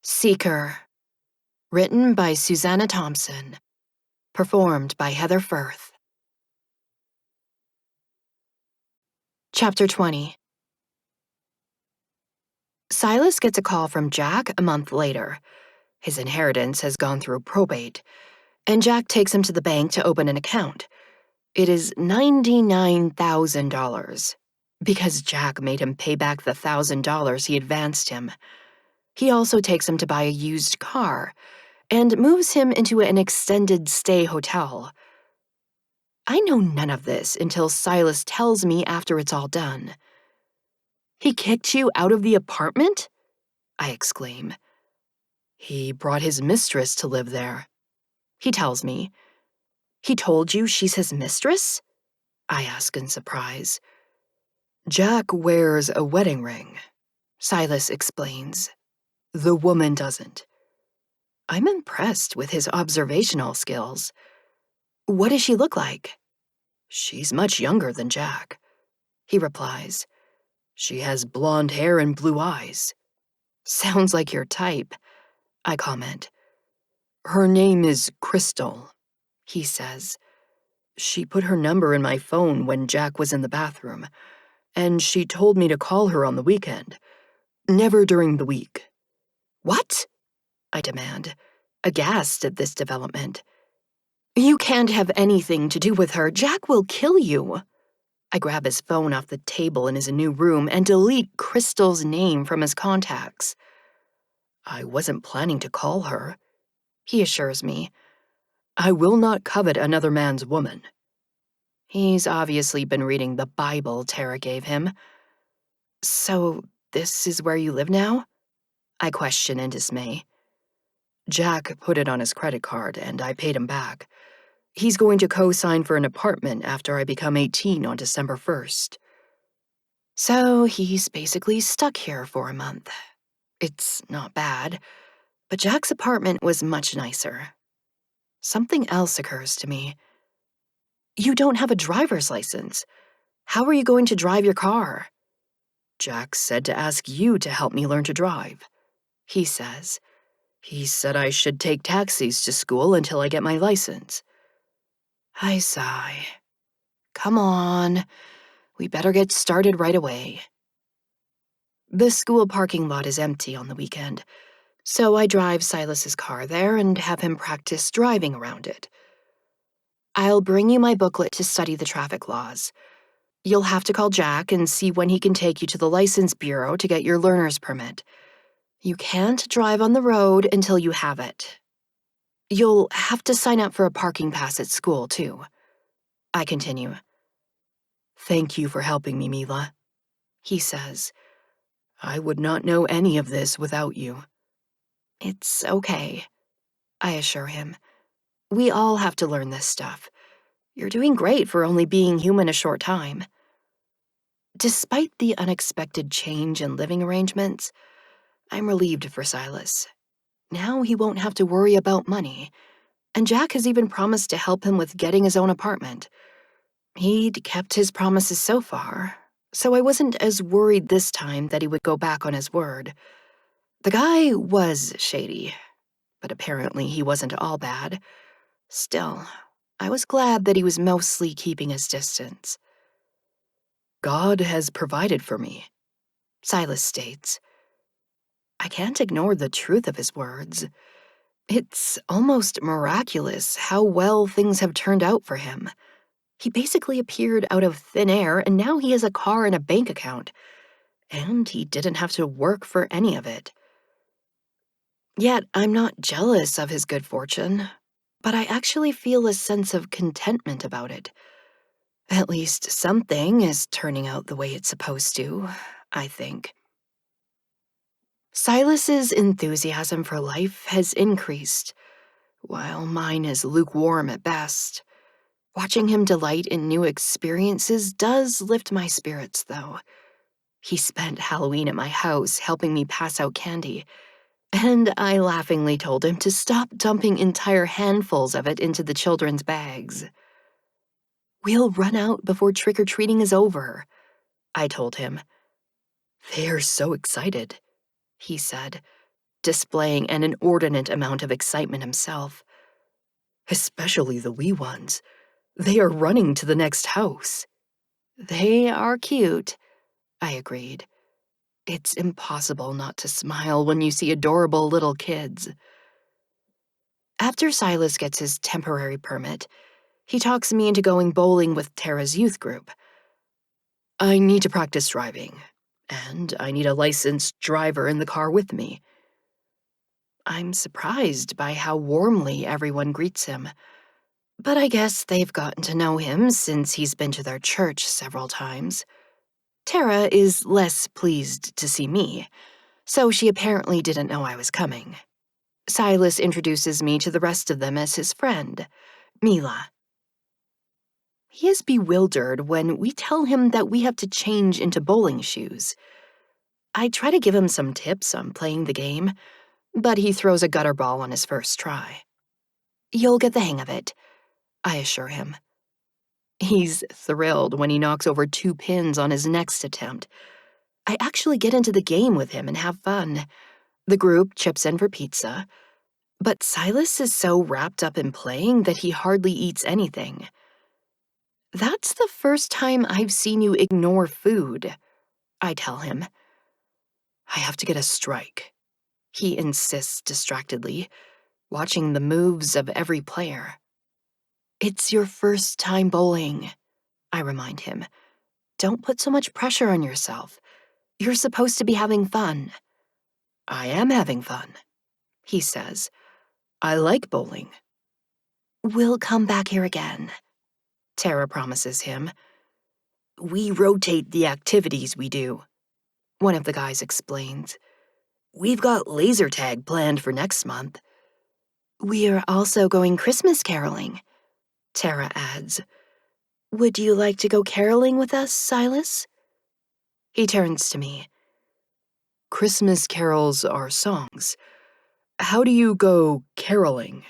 Seeker. Written by Suzana Thompson. Performed by Heather Firth. Chapter 20. Silas gets a call from Jack a month later. His inheritance has gone through probate, and Jack takes him to the bank to open an account. It is $99,000, because Jack made him pay back the $1,000 he advanced him. He also takes him to buy a used car, and moves him into an extended stay hotel. I know none of this until Silas tells me after it's all done. "He kicked you out of the apartment?" I exclaim. "He brought his mistress to live there," he tells me. "He told you she's his mistress?" I ask in surprise. "Jack wears a wedding ring," Silas explains. "The woman doesn't." I'm impressed with his observational skills. "What does she look like?" "She's much younger than Jack," he replies. "She has blonde hair and blue eyes." "Sounds like your type," I comment. "Her name is Crystal," he says. "She put her number in my phone when Jack was in the bathroom, and she told me to call her on the weekend. Never during the week." "What?" I demand, aghast at this development. "You can't have anything to do with her. Jack will kill you." I grab his phone off the table in his new room and delete Crystal's name from his contacts. "I wasn't planning to call her," he assures me. "I will not covet another man's woman." He's obviously been reading the Bible Tara gave him. "So, this is where you live now?" I question in dismay. "Jack put it on his credit card, and I paid him back. He's going to co-sign for an apartment after I become 18 on December 1st. So he's basically stuck here for a month. It's not bad, but Jack's apartment was much nicer. Something else occurs to me. You don't have a driver's license. How are you going to drive your car? "Jack said to ask you to help me learn to drive," he says. "He said I should take taxis to school until I get my license." I sigh. Come on, we better get started right away. The school parking lot is empty on the weekend, so I drive Silas's car there and have him practice driving around it. "I'll bring you my booklet to study the traffic laws. You'll have to call Jack and see when he can take you to the license bureau to get your learner's permit. You can't drive on the road until you have it. You'll have to sign up for a parking pass at school, too." I continue. "Thank you for helping me, Mila," he says. "I would not know any of this without you." "It's okay," I assure him. "We all have to learn this stuff. You're doing great for only being human a short time." Despite the unexpected change in living arrangements, I'm relieved for Silas. Now he won't have to worry about money, and Jack has even promised to help him with getting his own apartment. He'd kept his promises so far, so I wasn't as worried this time that he would go back on his word. The guy was shady, but apparently he wasn't all bad. Still, I was glad that he was mostly keeping his distance. "God has provided for me," Silas states. I can't ignore the truth of his words. It's almost miraculous how well things have turned out for him. He basically appeared out of thin air, and now he has a car and a bank account. And he didn't have to work for any of it. Yet I'm not jealous of his good fortune, but I actually feel a sense of contentment about it. At least something is turning out the way it's supposed to, I think. Silas's enthusiasm for life has increased, while mine is lukewarm at best. Watching him delight in new experiences does lift my spirits, though. He spent Halloween at my house helping me pass out candy, and I laughingly told him to stop dumping entire handfuls of it into the children's bags. "We'll run out before trick-or-treating is over," I told him. "They're so excited," he said. displaying an inordinate amount of excitement himself. "Especially the wee ones. They are running to the next house." "They are cute," I agreed. It's impossible not to smile when you see adorable little kids. After Silas gets his temporary permit, he talks me into going bowling with Tara's youth group. I need to practice driving, and I need a licensed driver in the car with me. I'm surprised by how warmly everyone greets him, but I guess they've gotten to know him since he's been to their church several times. Tara is less pleased to see me, so she apparently didn't know I was coming. Silas introduces me to the rest of them as his friend, Mila. He is bewildered when we tell him that we have to change into bowling shoes. I try to give him some tips on playing the game, but he throws a gutter ball on his first try. "You'll get the hang of it," I assure him. He's thrilled when he knocks over 2 pins on his next attempt. I actually get into the game with him and have fun. The group chips in for pizza, but Silas is so wrapped up in playing that he hardly eats anything. "That's the first time I've seen you ignore food," I tell him. "I have to get a strike," he insists distractedly, watching the moves of every player. "It's your first time bowling," I remind him. "Don't put so much pressure on yourself. You're supposed to be having fun." "I am having fun," he says. "I like bowling." "We'll come back here again," Tara promises him. "We rotate the activities we do," one of the guys explains. "We've got laser tag planned for next month." "We're also going Christmas caroling," Tara adds. "Would you like to go caroling with us, Silas?" He turns to me. "Christmas carols are songs. How do you go caroling?"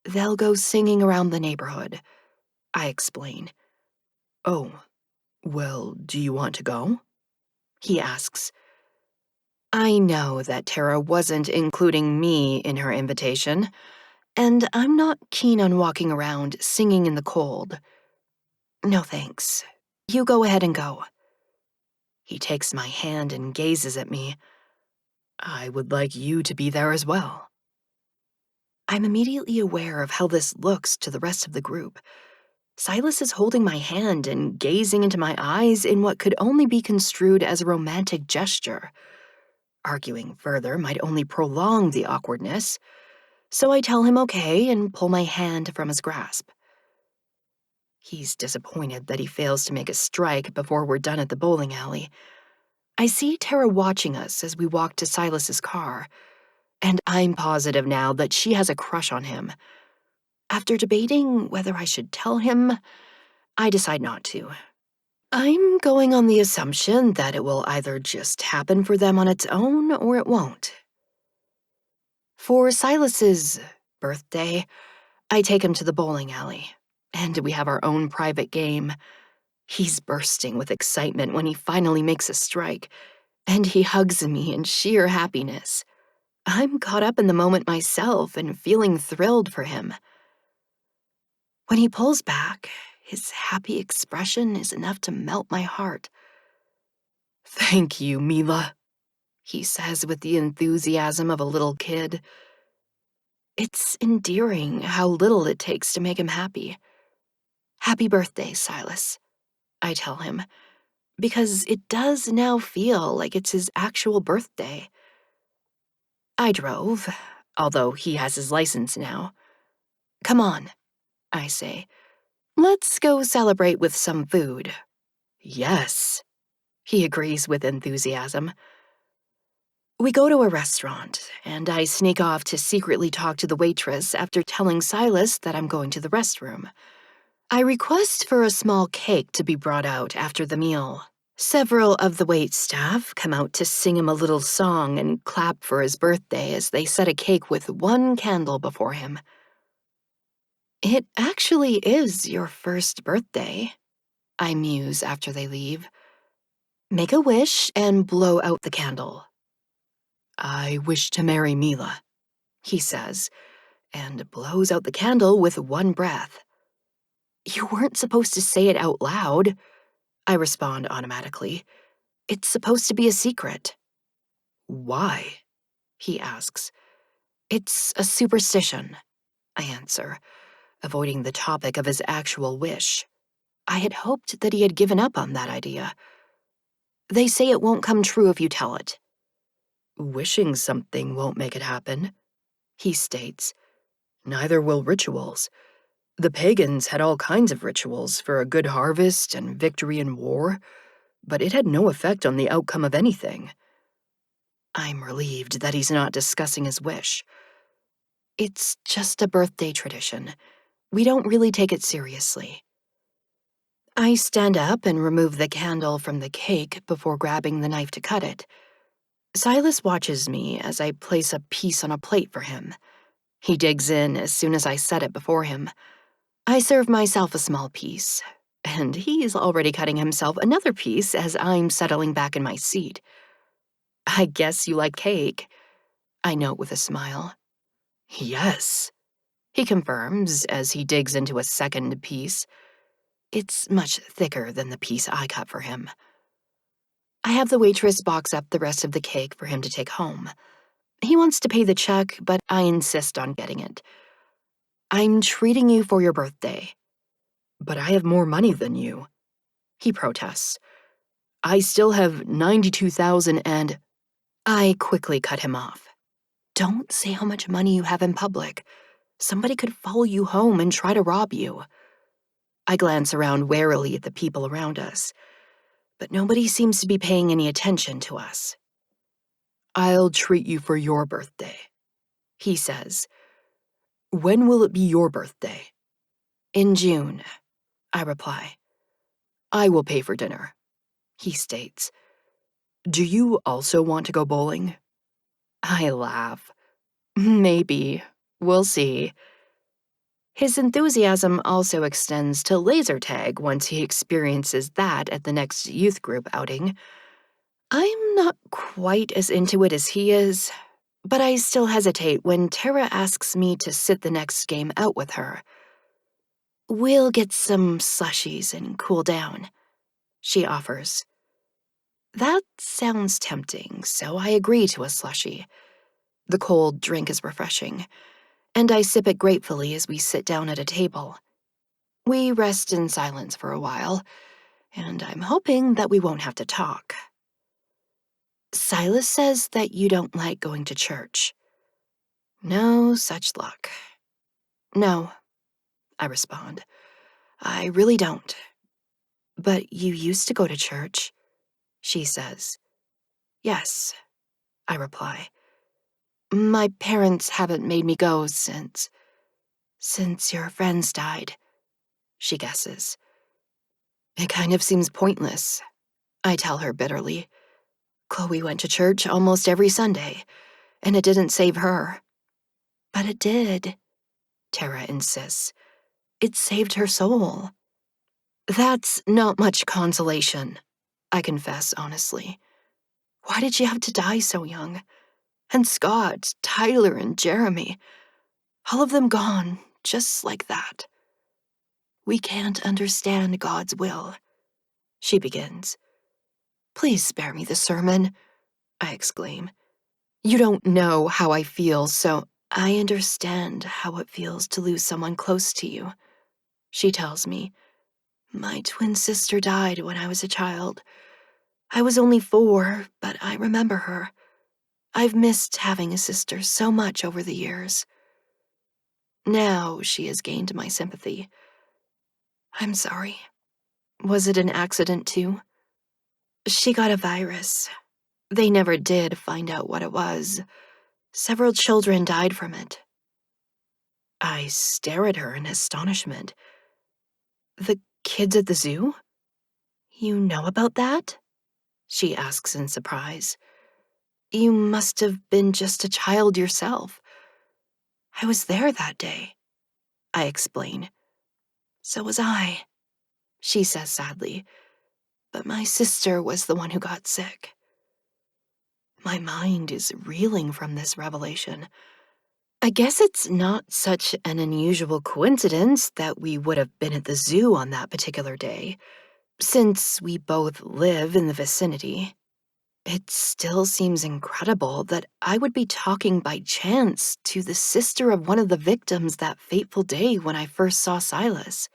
"They'll go singing around the neighborhood," I explain. "Oh, well, do you want to go?" he asks. I know that Tara wasn't including me in her invitation, and I'm not keen on walking around singing in the cold. "No thanks. You go ahead and go." He takes my hand and gazes at me. "I would like you to be there as well." I'm immediately aware of how this looks to the rest of the group. Silas is holding my hand and gazing into my eyes in what could only be construed as a romantic gesture. Arguing further might only prolong the awkwardness, so I tell him okay and pull my hand from his grasp. He's disappointed that he fails to make a strike before we're done at the bowling alley. I see Tara watching us as we walk to Silas's car, and I'm positive now that she has a crush on him. After debating whether I should tell him, I decide not to. I'm going on the assumption that it will either just happen for them on its own or it won't. For Silas's birthday, I take him to the bowling alley, and we have our own private game. He's bursting with excitement when he finally makes a strike, and he hugs me in sheer happiness. I'm caught up in the moment myself and feeling thrilled for him. When he pulls back, his happy expression is enough to melt my heart. "Thank you, Mila," he says with the enthusiasm of a little kid. It's endearing how little it takes to make him happy. "Happy birthday, Silas," I tell him, because it does now feel like it's his actual birthday. I drove, although he has his license now. "Come on," I say. "Let's go celebrate with some food." "Yes," he agrees with enthusiasm. We go to a restaurant, and I sneak off to secretly talk to the waitress after telling Silas that I'm going to the restroom. I request for a small cake to be brought out after the meal. Several of the wait staff come out to sing him a little song and clap for his birthday as they set a cake with 1 candle before him. "It actually is your first birthday," I muse after they leave. "Make a wish and blow out the candle." I wish to marry Mila, he says, and blows out the candle with one breath. You weren't supposed to say it out loud, I respond automatically. It's supposed to be a secret. Why? He asks. It's a superstition, I answer, avoiding the topic of his actual wish. I had hoped that he had given up on that idea. They say it won't come true if you tell it. Wishing something won't make it happen, he states. Neither will rituals. The pagans had all kinds of rituals for a good harvest and victory in war, but it had no effect on the outcome of anything. I'm relieved that he's not discussing his wish. It's just a birthday tradition. We don't really take it seriously. I stand up and remove the candle from the cake before grabbing the knife to cut it. Silas watches me as I place a piece on a plate for him. He digs in as soon as I set it before him. I serve myself a small piece, and he's already cutting himself another piece as I'm settling back in my seat. I guess you like cake, I note with a smile. Yes, he confirms as he digs into a second piece. It's much thicker than the piece I cut for him. I have the waitress box up the rest of the cake for him to take home. He wants to pay the check, but I insist on getting it. I'm treating you for your birthday. But I have more money than you, he protests. I still have 92,000 and... I quickly cut him off. Don't say how much money you have in public. Somebody could follow you home and try to rob you. I glance around warily at the people around us, but nobody seems to be paying any attention to us. I'll treat you for your birthday, he says. When will it be your birthday? In June, I reply. I will pay for dinner, he states. Do you also want to go bowling? I laugh. Maybe. We'll see. His enthusiasm also extends to laser tag once he experiences that at the next youth group outing. I'm not quite as into it as he is, but I still hesitate when Tara asks me to sit the next game out with her. We'll get some slushies and cool down, she offers. That sounds tempting, so I agree to a slushie. The cold drink is refreshing, and I sip it gratefully as we sit down at a table. We rest in silence for a while, and I'm hoping that we won't have to talk. Silas says that you don't like going to church. No such luck. No, I respond. I really don't. But you used to go to church, she says. Yes, I reply. My parents haven't made me go since your friends died, she guesses. It kind of seems pointless, I tell her bitterly. Chloe went to church almost every Sunday, and it didn't save her. But it did, Tara insists. It saved her soul. That's not much consolation, I confess honestly. Why did she have to die so young? And Scott, Tyler, and Jeremy, all of them gone, just like that. We can't understand God's will, she begins. Please spare me the sermon, I exclaim. You don't know how I feel, so I understand how it feels to lose someone close to you, she tells me. My twin sister died when I was a child. I was only 4, but I remember her. I've missed having a sister so much over the years. Now she has gained my sympathy. I'm sorry. Was it an accident too? She got a virus. They never did find out what it was. Several children died from it. I stare at her in astonishment. The kids at the zoo? You know about that? She asks in surprise. You must have been just a child yourself. I was there that day, I explain. So was I, she says sadly. But my sister was the one who got sick. My mind is reeling from this revelation. I guess it's not such an unusual coincidence that we would have been at the zoo on that particular day, since we both live in the vicinity. It still seems incredible that I would be talking by chance to the sister of one of the victims that fateful day when I first saw Silas.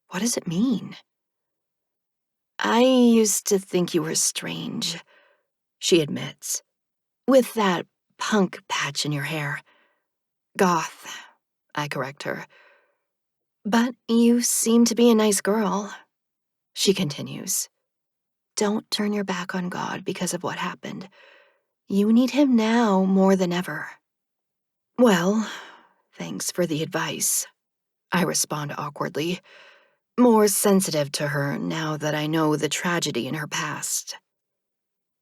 What does it mean? I used to think you were strange, she admits, with that punk patch in your hair. Goth, I correct her. But you seem to be a nice girl, she continues. Don't turn your back on God because of what happened. You need him now more than ever. Well, thanks for the advice, I respond awkwardly, more sensitive to her now that I know the tragedy in her past.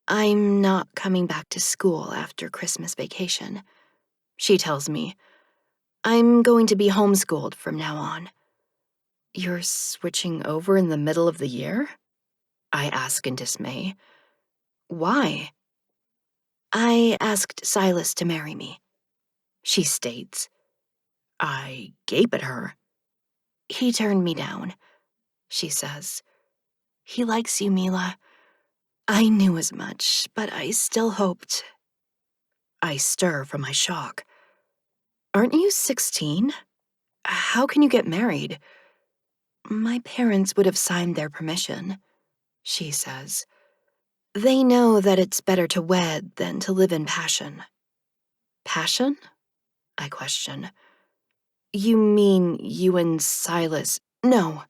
I'm not coming back to school after Christmas vacation, she tells me. I'm going to be homeschooled from now on. You're switching over in the middle of the year? I ask in dismay. Why? I asked Silas to marry me, she states. I gape at her. He turned me down, she says. He likes you, Mila. I knew as much, but I still hoped. I stir from my shock. Aren't you 16? How can you get married? My parents would have signed their permission, she says. They know that it's better to wed than to live in passion. Passion? I question. You mean you and Silas? No,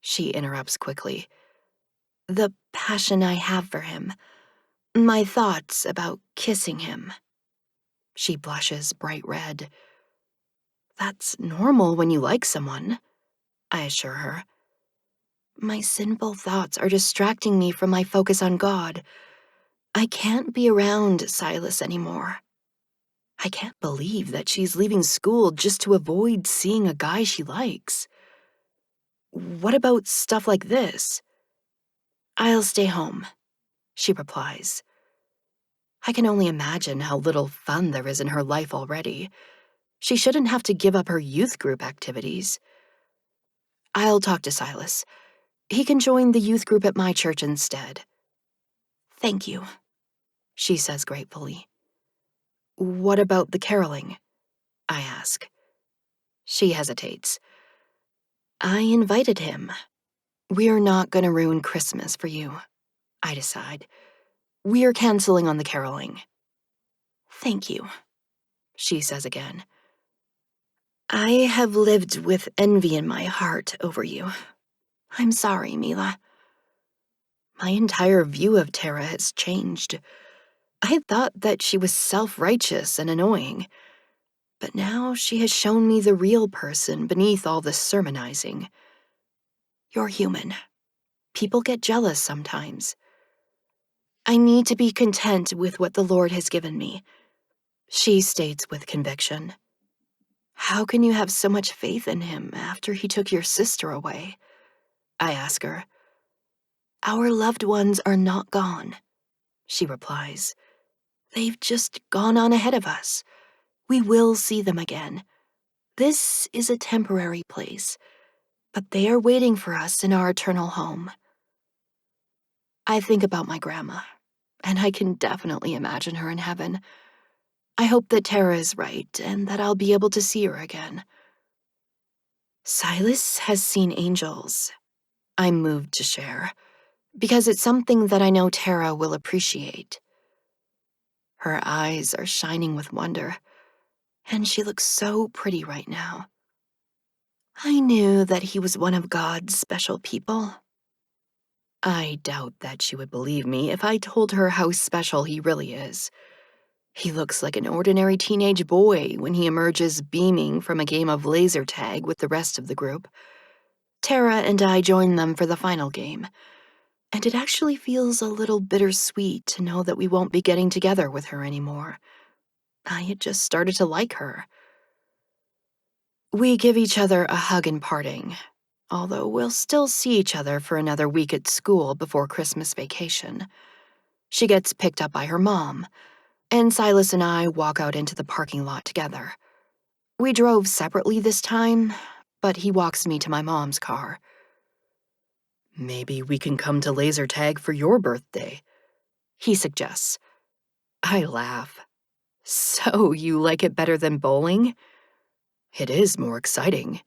she interrupts quickly. The passion I have for him. My thoughts about kissing him. She blushes bright red. That's normal when you like someone, I assure her. My sinful thoughts are distracting me from my focus on God. I can't be around Silas anymore. I can't believe that she's leaving school just to avoid seeing a guy she likes. What about stuff like this? I'll stay home, she replies. I can only imagine how little fun there is in her life already. She shouldn't have to give up her youth group activities. I'll talk to Silas. He can join the youth group at my church instead. Thank you, she says gratefully. What about the caroling? I ask. She hesitates. I invited him. We're not going to ruin Christmas for you, I decide. We're canceling on the caroling. Thank you, she says again. I have lived with envy in my heart over you. I'm sorry, Mila. My entire view of Tara has changed. I had thought that she was self-righteous and annoying, but now she has shown me the real person beneath all the sermonizing. You're human. People get jealous sometimes. I need to be content with what the Lord has given me, she states with conviction. How can you have so much faith in him after he took your sister away? I ask her. Our loved ones are not gone, she replies. They've just gone on ahead of us. We will see them again. This is a temporary place, but they are waiting for us in our eternal home. I think about my grandma, and I can definitely imagine her in heaven. I hope that Tara is right and that I'll be able to see her again. Silas has seen angels, I'm moved to share, because it's something that I know Tara will appreciate. Her eyes are shining with wonder, and she looks so pretty right now. I knew that he was one of God's special people. I doubt that she would believe me if I told her how special he really is. He looks like an ordinary teenage boy when he emerges beaming from a game of laser tag with the rest of the group. Tara and I join them for the final game, and it actually feels a little bittersweet to know that we won't be getting together with her anymore. I had just started to like her. We give each other a hug in parting, although we'll still see each other for another week at school before Christmas vacation. She gets picked up by her mom, and Silas and I walk out into the parking lot together. We drove separately this time, but he walks me to my mom's car. Maybe we can come to laser tag for your birthday, he suggests. I laugh. So you like it better than bowling? It is more exciting,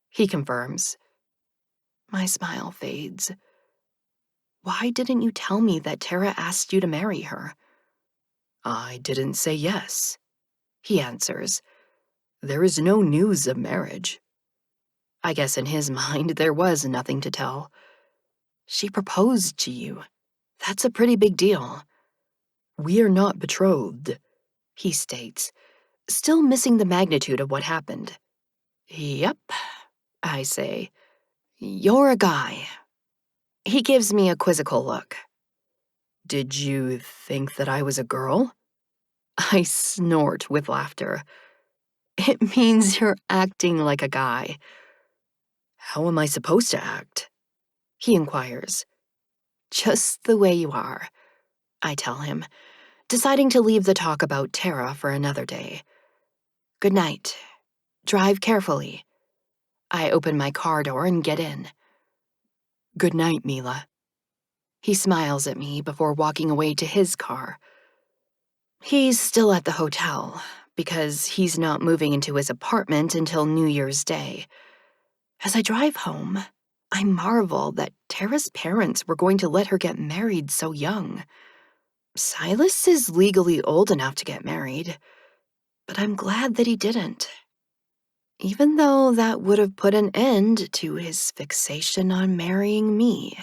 he confirms. My smile fades. Why didn't you tell me that Tara asked you to marry her? I didn't say yes, he answers. There is no news of marriage. I guess in his mind there was nothing to tell. She proposed to you. That's a pretty big deal. We are not betrothed, he states, still missing the magnitude of what happened. Yep, I say. You're a guy. He gives me a quizzical look. Did you think that I was a girl? I snort with laughter. It means you're acting like a guy. How am I supposed to act? He inquires. Just the way you are, I tell him, deciding to leave the talk about Tara for another day. Good night. Drive carefully. I open my car door and get in. Good night, Mila. He smiles at me before walking away to his car. He's still at the hotel, because he's not moving into his apartment until New Year's Day. As I drive home, I marvel that Tara's parents were going to let her get married so young. Silas is legally old enough to get married, but I'm glad that he didn't. Even though that would have put an end to his fixation on marrying me.